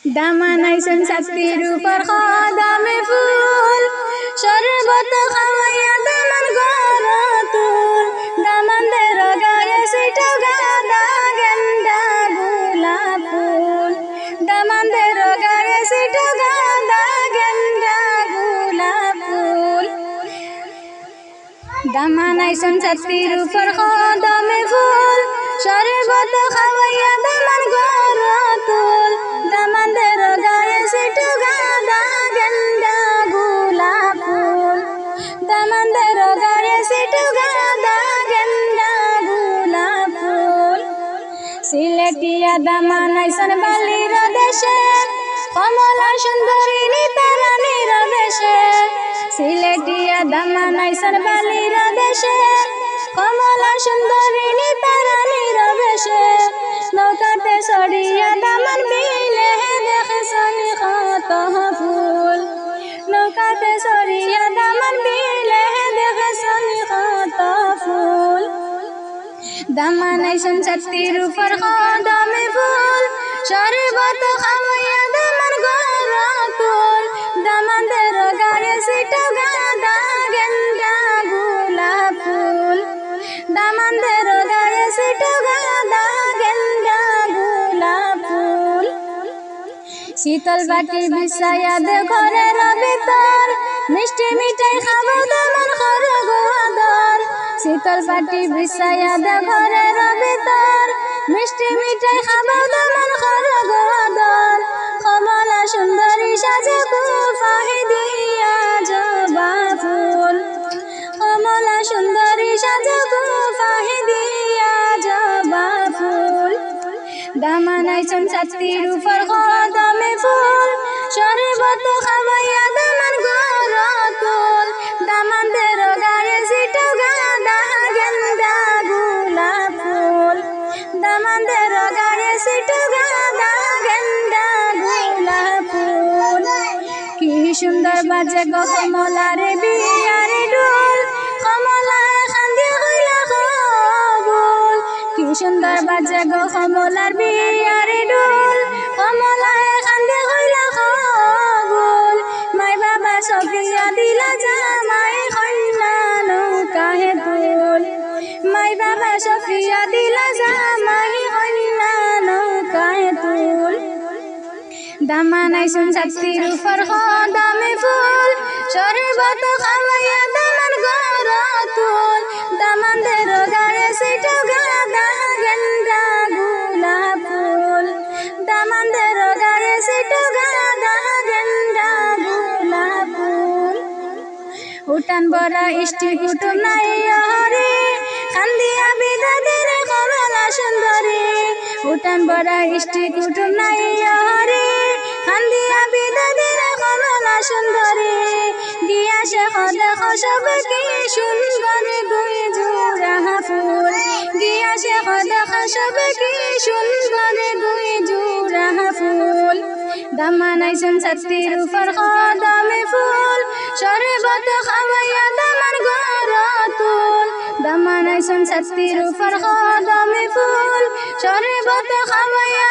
দামানাইছেন ছাতির উপর কদমে ফুল, শরবত খাওয়াইয়া দামান গরতুল। দামানদের গায়ে সেটা গাঁদা গেন্দা গোলাপ ফুল, দামানদের গায়ে সেটা গাঁদা গেন্দা গোলাপ ফুল। দামানাইছেন ছাতির উপর কদমে ফুল, শরবত খাওয়াইয়া দামান গরতুল। দামানদের গায়ে সেটা গাঁদা গেন্দা গোলাপ ফুল, দামানদের গায়ে সেটা গাঁদা গেন্দা গোলাপ ফুল। সিলেটিয়া দামানাইছেন বালির দেশে, কমলা সুন্দরী নিতারানির দেশে। সিলেটিয়া দামানাইছেন বালির দেশে, কমলা সুন্দরী নিতারানির দেশে। নৌকাতে চড়িয়া দামান বিলে দেখেছেন কত ফুল, নৌকাতে চড়িয়া দামান বিলে দেখেছেন কত ফুল। দামানাইছেন ছাতির উপর কদমে ফুল, শরবত খাওয়াইয়া দামান গরতুল। দামানদের গায়ে সেটা গাঁদা গেন্দা গোলাপ ফুল, দামানদের গায়ে সেটা গাঁদা গেন্দা গোলাপ ফুল। শীতল বাটি বিছাইয়া দে ঘরের ভিতর, মিষ্টি মিঠাই খাবো দামান করে গোয়াদর। শীতল বাটি বিছাইয়া দে ঘরের ভিতর, মিষ্টি মিঠাই খাবো দামান করে গোয়াদর। কমলা সুন্দরী সাজে কুফাহি দিয়া জবা ফুল, কমলা সুন্দরী সাজে কুফাহি দিয়া জবা ফুল। দামানাইছেন ছাতির উপর কদমে ফুল, শরবত খাওয়াইয়া দামান গরতুল। দামানদের গায়ে সেটা গাঁদা গেন্দা গোলাপ ফুল, দামানদের গায়ে সেটা গাঁদা গেন্দা গোলাপ ফুল। কি সুন্দর বাজে গো কমলার বিয়ার ডোল, কমলা খান্দি হইলা কবুল। কি সুন্দর বাজে গো কমলার বিয়ার ডোল, কমলা খান্দি হইলা কবুল। মাই বাবা সফিয়া দিলা জামাই কন্যা নৌকাহে তুল, মাই বাবা সফিয়া দিলা জামাই কন্যা নৌকাহে তুল। দামানাইছেন ছাতির উপর কদমে ফুল, শরবত খাওয়াইয়া দামান গরতুল। দামানদের গায়ে সেটা গাঁদা গেন্দা গোলাপ ফুল, দামানদের গায়ে সেটা গাঁদা গেন্দা গোলাপ ফুল। উঠান বড়া ইষ্টি কুটুম নাই হরে, কান্দিয়া বিদাদের কমলা সুন্দরী। উঠান বড়া ইষ্টি কুটুম নাই হরে, কান্দিয়া বিদাদের কমলা সুন্দরী। গিয়া শেখ দেখ সব কি সুন্দর দুই জোড়া ফুল, গিয়া শেখ দেখ সব কি সুন্দর দুই জোড়া ফুল। দামানাইছেন ছাতির উপর কদমে ফুল, শরবত খাওয়াইয়া দামান গরতুল। দামানাইছেন ছাতির উপর কদমে ফুল, শরবত খাওয়াইয়া